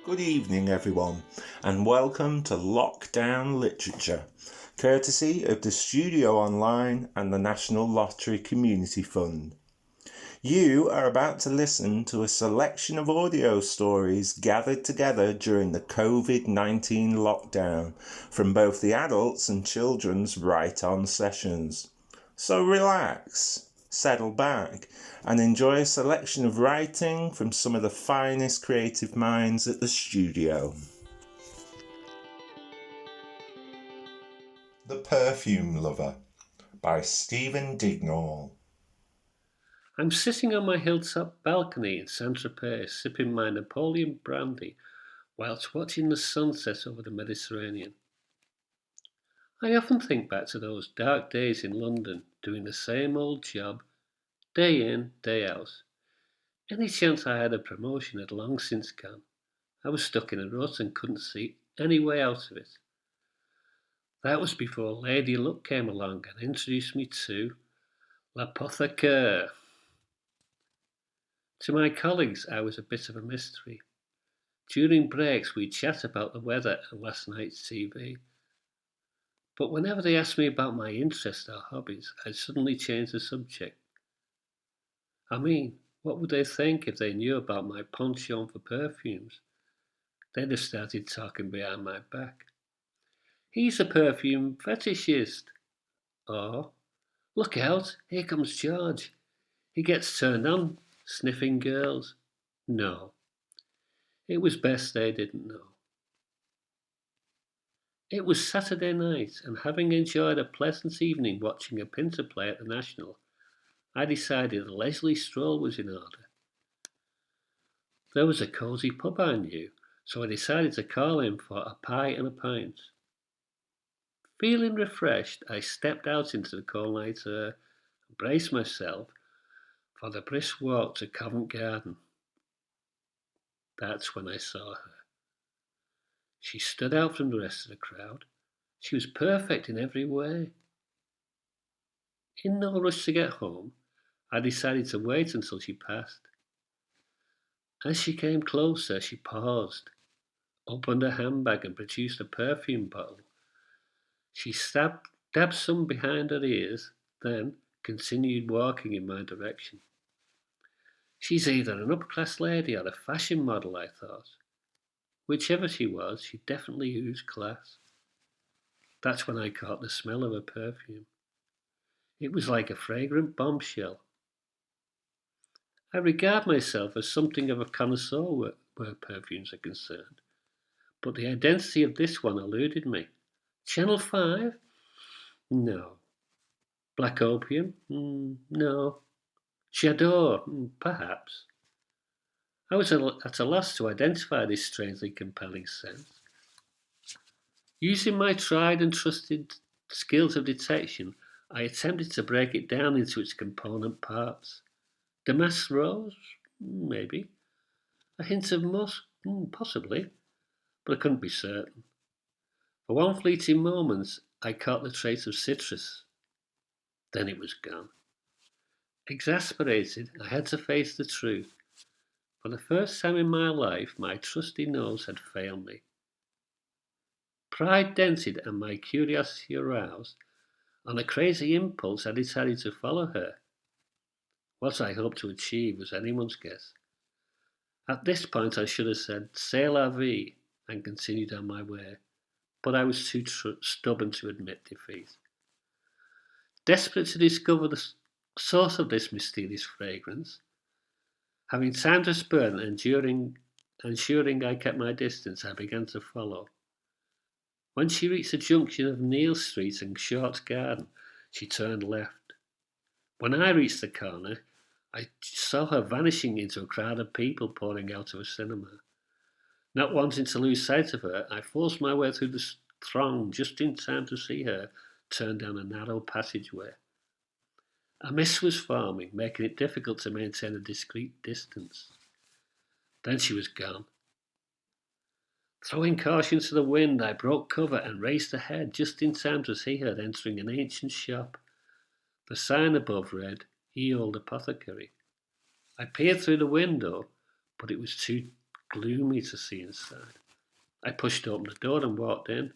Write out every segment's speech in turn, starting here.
Good evening, everyone, and welcome to Lockdown Literature, courtesy of the Studio Online and the National Lottery Community Fund. You are about to listen to a selection of audio stories gathered together during the COVID-19 lockdown from both the adults and children's write-on sessions. So relax, settle back, and enjoy a selection of writing from some of the finest creative minds at the studio. The Perfume Lover by Stephen Dignall. I'm sitting on my hilltop balcony in Saint-Tropez, sipping my Napoleon brandy whilst watching the sunset over the Mediterranean. I often think back to those dark days in London, doing the same old job, day in, day out. Any chance I had of promotion had long since gone. I was stuck in a rut and couldn't see any way out of it. That was before Lady Luck came along and introduced me to l'Apothecary. To my colleagues, I was a bit of a mystery. During breaks, we'd chat about the weather and last night's TV. But whenever they asked me about my interests or hobbies, I'd suddenly change the subject. I mean, what would they think if they knew about my penchant for perfumes? They'd have started talking behind my back. He's a perfume fetishist. Or, look out, here comes George. He gets turned on, sniffing girls. No, it was best they didn't know. It was Saturday night, and having enjoyed a pleasant evening watching a Pinter play at the National, I decided a leisurely stroll was in order. There was a cosy pub I knew, so I decided to call in for a pie and a pint. Feeling refreshed, I stepped out into the cold night air and braced myself for the brisk walk to Covent Garden. That's when I saw her. She stood out from the rest of the crowd. She was perfect in every way. In no rush to get home, I decided to wait until she passed. As she came closer, she paused, opened her handbag and produced a perfume bottle. She dabbed some behind her ears, then continued walking in my direction. She's either an upper-class lady or a fashion model, I thought. Whichever she was, she definitely used class. That's when I caught the smell of her perfume. It was like a fragrant bombshell. I regard myself as something of a connoisseur where perfumes are concerned, but the identity of this one eluded me. Channel 5? No. Black Opium? No. J'adore? Perhaps. I was at a loss to identify this strangely compelling scent. Using my tried and trusted skills of detection, I attempted to break it down into its component parts. Damask rose? Maybe. A hint of musk? Possibly. But I couldn't be certain. For one fleeting moment, I caught the trace of citrus. Then it was gone. Exasperated, I had to face the truth. For the first time in my life, my trusty nose had failed me. Pride dented and my curiosity aroused. On a crazy impulse, I decided to follow her. What I hoped to achieve was anyone's guess. At this point, I should have said, C'est la vie, and continued on my way, but I was too stubborn to admit defeat. Desperate to discover the source of this mysterious fragrance, having time to spare and ensuring I kept my distance, I began to follow. When she reached the junction of Neal Street and Short's Garden, she turned left. When I reached the corner, I saw her vanishing into a crowd of people pouring out of a cinema. Not wanting to lose sight of her, I forced my way through the throng just in time to see her turn down a narrow passageway. A mist was forming, making it difficult to maintain a discreet distance. Then she was gone. Throwing caution to the wind, I broke cover and raced ahead just in time to see her entering an ancient shop. The sign above read, Ye Old Apothecary. I peered through the window, but it was too gloomy to see inside. I pushed open the door and walked in.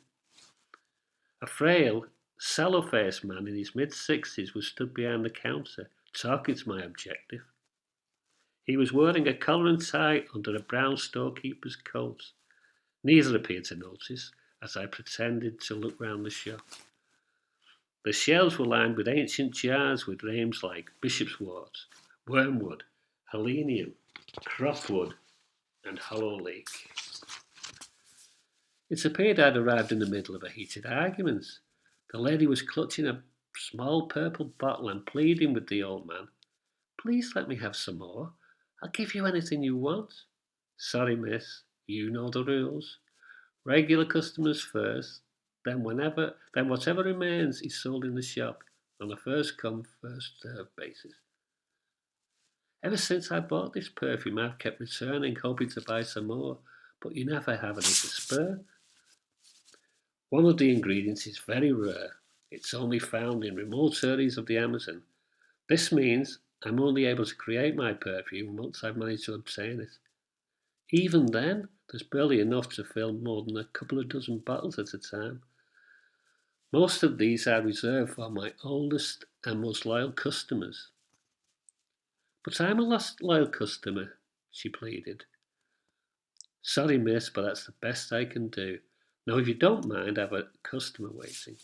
A frail, sallow-faced man in his mid-60s was stood behind the counter, talking to my objective. He was wearing a collar and tie under a brown storekeeper's coat. Neither appeared to notice, as I pretended to look round the shop. The shelves were lined with ancient jars with names like bishop's wort, wormwood, helenium, crosswood, and hollow leek. It appeared I'd arrived in the middle of a heated argument. The lady was clutching a small purple bottle and pleading with the old man. Please let me have some more. I'll give you anything you want. Sorry, miss. You know the rules. Regular customers first, then whatever remains is sold in the shop on a first come, first served basis. Ever since I bought this perfume, I've kept returning, hoping to buy some more, but you never have any to spare. One of the ingredients is very rare. It's only found in remote areas of the Amazon. This means I'm only able to create my perfume once I've managed to obtain it. Even then, there's barely enough to fill more than a couple of dozen bottles at a time. Most of these are reserved for my oldest and most loyal customers. But I'm a last loyal customer, she pleaded. Sorry, miss, but that's the best I can do. Now, if you don't mind, I have a customer waiting.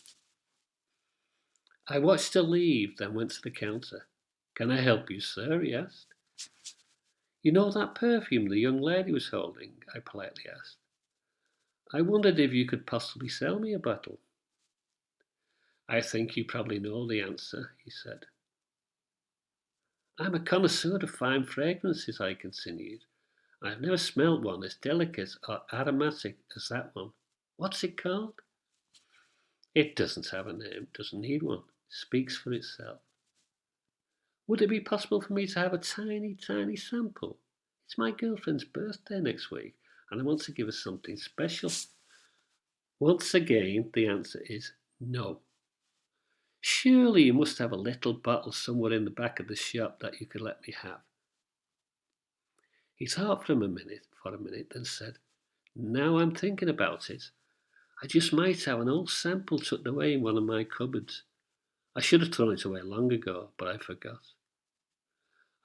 I watched her leave, then went to the counter. Can I help you, sir? He asked. You know that perfume the young lady was holding? I politely asked. I wondered if you could possibly sell me a bottle. I think you probably know the answer, he said. I'm a connoisseur of fine fragrances, I continued. I've never smelt one as delicate or aromatic as that one. What's it called? It doesn't have a name, doesn't need one. It speaks for itself. Would it be possible for me to have a tiny, tiny sample? It's my girlfriend's birthday next week, and I want to give her something special. Once again, the answer is no. Surely you must have a little bottle somewhere in the back of the shop that you could let me have. He thought for a minute, then said, Now I'm thinking about it. I just might have an old sample tucked away in one of my cupboards. I should have thrown it away long ago, but I forgot.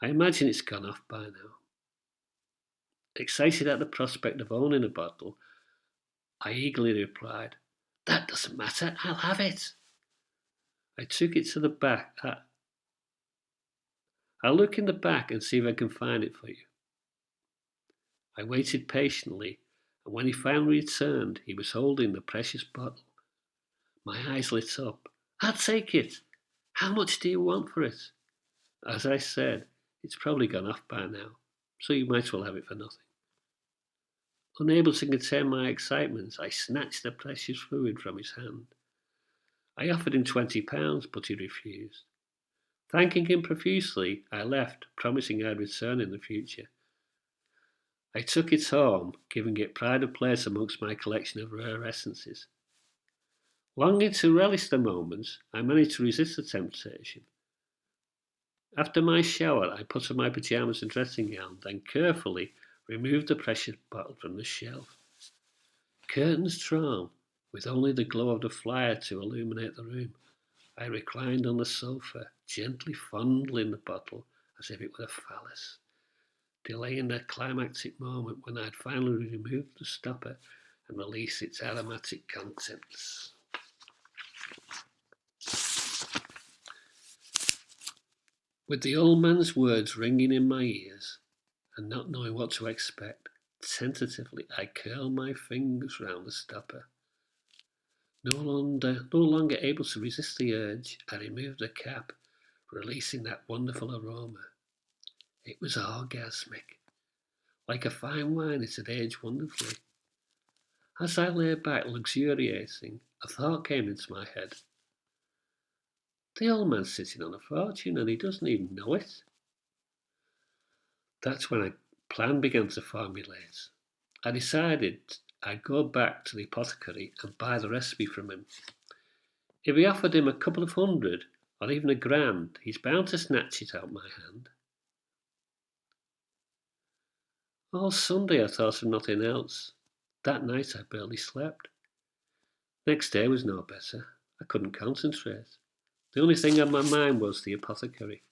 I imagine it's gone off by now. Excited at the prospect of owning a bottle, I eagerly replied, That doesn't matter, I'll have it. I took it to the back. I'll look in the back and see if I can find it for you. I waited patiently, and when he finally returned, he was holding the precious bottle. My eyes lit up. I'll take it. How much do you want for it? As I said, it's probably gone off by now, so you might as well have it for nothing. Unable to contain my excitement, I snatched the precious fluid from his hand. I offered him £20, but he refused. Thanking him profusely, I left, promising I'd return in the future. I took it home, giving it pride of place amongst my collection of rare essences. Longing to relish the moment, I managed to resist the temptation. After my shower, I put on my pyjamas and dressing gown, then carefully removed the precious bottle from the shelf. Curtains drawn, with only the glow of the fire to illuminate the room, I reclined on the sofa, gently fondling the bottle as if it were a phallus, delaying the climactic moment when I had finally removed the stopper and released its aromatic contents. With the old man's words ringing in my ears, and not knowing what to expect, tentatively I curled my fingers round the stopper. No longer able to resist the urge, I removed the cap, releasing that wonderful aroma. It was orgasmic. Like a fine wine, it had aged wonderfully. As I lay back, luxuriating, a thought came into my head. The old man's sitting on a fortune, and he doesn't even know it. That's when a plan began to formulate. I decided I'd go back to the apothecary and buy the recipe from him. If he offered him a couple of hundred, or even £1,000, he's bound to snatch it out of my hand. All Sunday I thought of nothing else. That night I barely slept. Next day was no better. I couldn't concentrate. The only thing on my mind was the apothecary.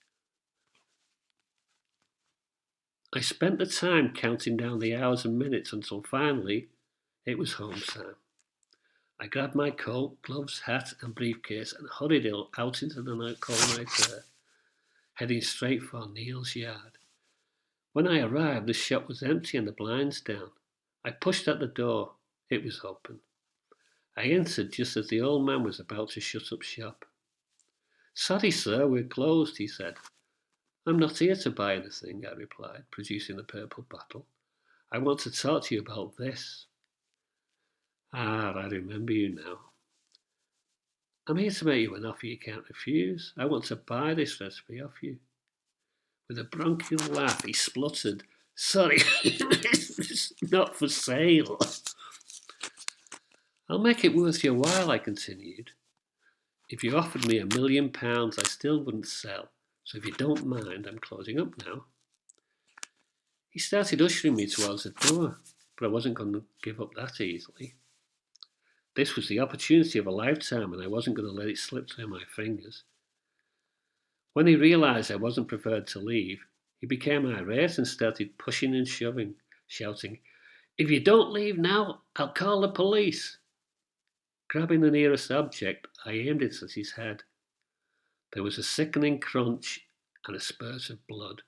I spent the time counting down the hours and minutes until finally it was home time. I grabbed my coat, gloves, hat, and briefcase and hurried out into the cold night air, heading straight for Neil's yard. When I arrived, the shop was empty and the blinds down. I pushed at the door. It was open. I entered just as the old man was about to shut up shop. "Sorry, sir, we're closed," he said. "I'm not here to buy anything," I replied, producing a purple bottle. "I want to talk to you about this." "Ah, I remember you now. I'm here to make you an offer you can't refuse. I want to buy this recipe off you." With a bronchial laugh, he spluttered, "Sorry, it's not for sale." "I'll make it worth your while," I continued. "If you offered me £1,000,000, I still wouldn't sell. So if you don't mind, I'm closing up now." He started ushering me towards the door, but I wasn't going to give up that easily. This was the opportunity of a lifetime, and I wasn't going to let it slip through my fingers. When he realised I wasn't prepared to leave, he became irate and started pushing and shoving, shouting, "If you don't leave now, I'll call the police." Grabbing the nearest object, I aimed it at his head. There was a sickening crunch and a spurt of blood.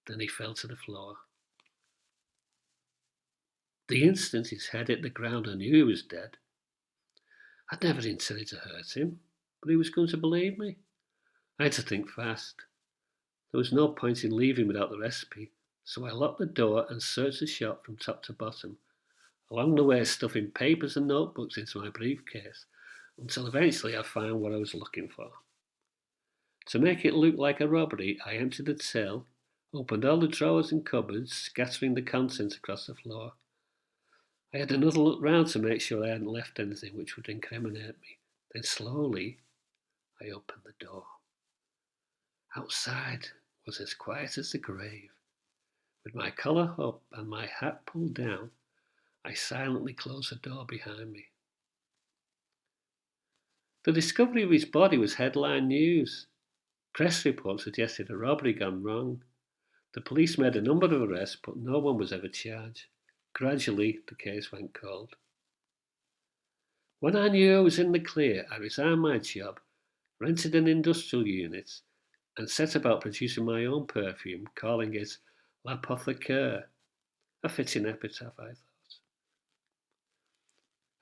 Then he fell to the floor. The instant his head hit the ground, I knew he was dead. I'd never intended to hurt him, but he was going to believe me. I had to think fast. There was no point in leaving without the recipe, so I locked the door and searched the shop from top to bottom, along the way stuffing papers and notebooks into my briefcase, until eventually I found what I was looking for. To make it look like a robbery, I emptied the till, opened all the drawers and cupboards, scattering the contents across the floor. I had another look round to make sure I hadn't left anything which would incriminate me. Then slowly I opened the door. Outside was as quiet as the grave. With my collar up and my hat pulled down, I silently closed the door behind me. The discovery of his body was headline news. Press reports suggested a robbery gone wrong. The police made a number of arrests, but no one was ever charged. Gradually, the case went cold. When I knew I was in the clear, I resigned my job, rented an industrial unit, and set about producing my own perfume, calling it L'Apothecary, a fitting epitaph, I thought.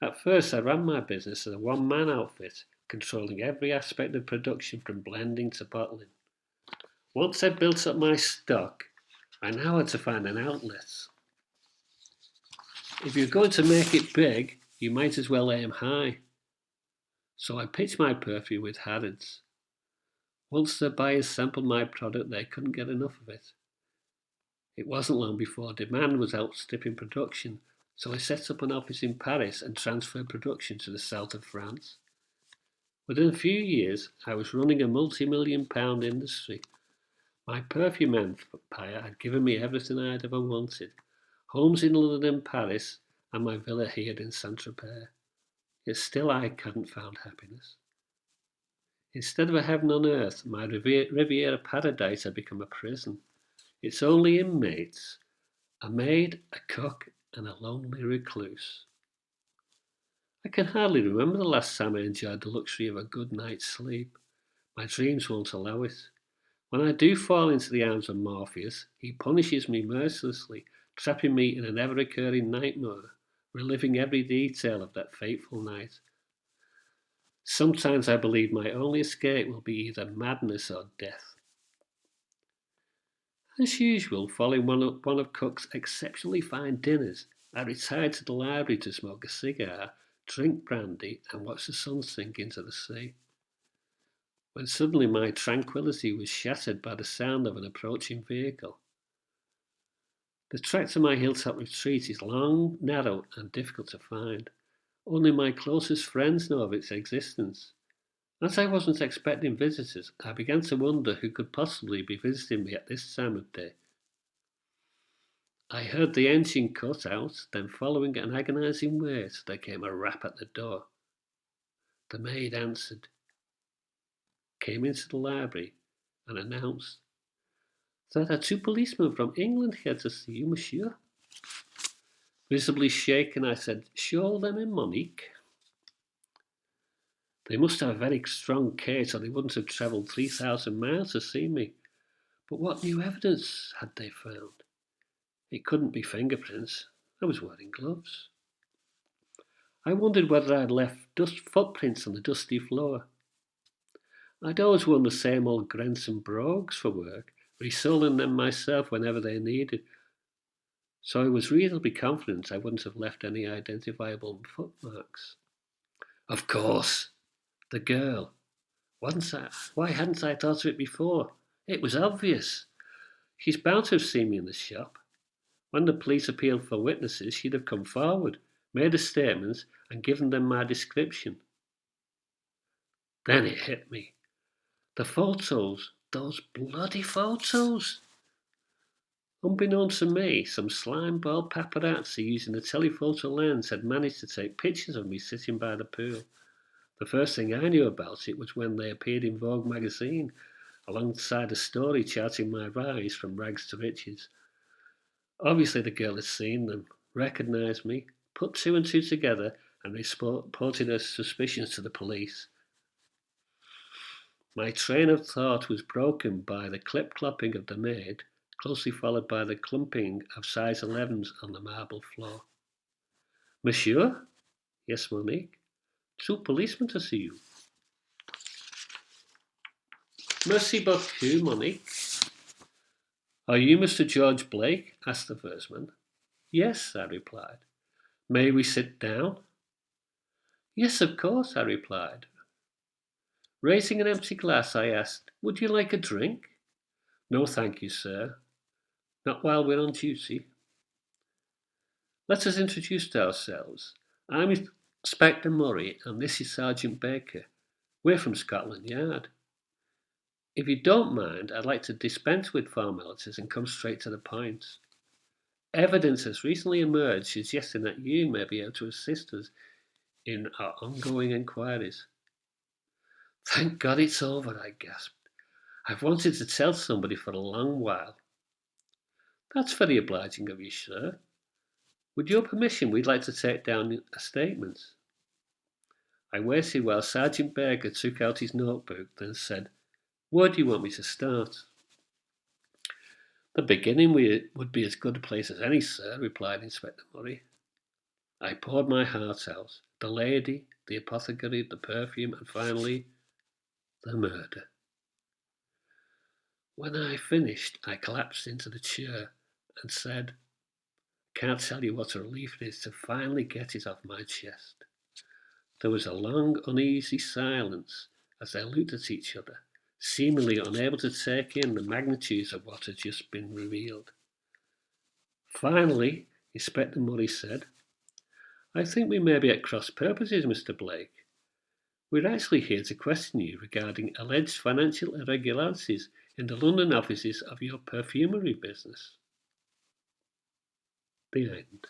At first, I ran my business as a one-man outfit, controlling every aspect of production from blending to bottling. Once I built up my stock, I now had to find an outlet. If you're going to make it big, you might as well aim high. So I pitched my perfume with Harrods. Once the buyers sampled my product, they couldn't get enough of it. It wasn't long before demand was outstripping production, so I set up an office in Paris and transferred production to the south of France. Within a few years, I was running a multi-million-pound industry. My perfume empire had given me everything I had ever wanted: homes in London and Paris, and my villa here in Saint-Tropez. Yet still I hadn't found happiness. Instead of a heaven on earth, my Riviera paradise had become a prison. Its only inmates, a maid, a cook, and a lonely recluse. I can hardly remember the last time I enjoyed the luxury of a good night's sleep. My dreams won't allow it. When I do fall into the arms of Morpheus, he punishes me mercilessly, trapping me in an ever-recurring nightmare, reliving every detail of that fateful night. Sometimes I believe my only escape will be either madness or death. As usual, following one of Cook's exceptionally fine dinners, I retired to the library to smoke a cigar, drink brandy, and watch the sun sink into the sea. When suddenly my tranquillity was shattered by the sound of an approaching vehicle. The track to my hilltop retreat is long, narrow, and difficult to find. Only my closest friends know of its existence. As I wasn't expecting visitors, I began to wonder who could possibly be visiting me at this time of day. I heard the engine cut out, then following an agonising wait, there came a rap at the door. The maid answered, came into the library, and announced, "There are two policemen from England here to see you, monsieur." Visibly shaken, I said, "Show them in, Monique." They must have a very strong case, or they wouldn't have travelled 3,000 miles to see me. But what new evidence had they found? It couldn't be fingerprints. I was wearing gloves. I wondered whether I had left footprints on the dusty floor. I'd always worn the same old Grenson brogues for work, resoling them myself whenever they needed, so I was reasonably confident I wouldn't have left any identifiable footmarks. Of course, the girl. Why hadn't I thought of it before? It was obvious. She's bound to have seen me in the shop. When the police appealed for witnesses, she'd have come forward, made a statement, and given them my description. Then it hit me. The photos, those bloody photos. Unbeknown to me, some slimeball paparazzi using a telephoto lens had managed to take pictures of me sitting by the pool. The first thing I knew about it was when they appeared in Vogue magazine, alongside a story charting my rise from rags to riches. Obviously the girl had seen them, recognised me, put two and two together, and reported her suspicions to the police. My train of thought was broken by the clip-clopping of the maid, closely followed by the clumping of size 11s on the marble floor. "Monsieur?" "Yes, Monique." "Two policemen to see you." "Merci beaucoup, Monique." "Are you Mr. George Blake?" asked the first man. "Yes," I replied. "May we sit down?" "Yes, of course," I replied. Raising an empty glass, I asked, "Would you like a drink?" "No, thank you, sir. Not while we're on duty." Let us introduce ourselves. I'm Inspector Murray, and this is Sergeant Baker. We're from Scotland Yard. If you don't mind, I'd like to dispense with formalities and come straight to the point. Evidence has recently emerged suggesting that you may be able to assist us in our ongoing inquiries. "Thank God it's over," I gasped. "I've wanted to tell somebody for a long while." "That's very obliging of you, sir. With your permission, we'd like to take down a statement." I waited while Sergeant Baker took out his notebook, then said, "Where do you want me to start?" "The beginning would be as good a place as any, sir," replied Inspector Murray. I poured my heart out. The lady, the apothecary, the perfume, and finally, the murder. When I finished, I collapsed into the chair and said, "Can't tell you what a relief it is to finally get it off my chest." There was a long, uneasy silence as they looked at each other, seemingly unable to take in the magnitude of what had just been revealed. Finally, Inspector Murray said, "I think we may be at cross purposes, Mr. Blake. We're actually here to question you regarding alleged financial irregularities in the London offices of your perfumery business." The end.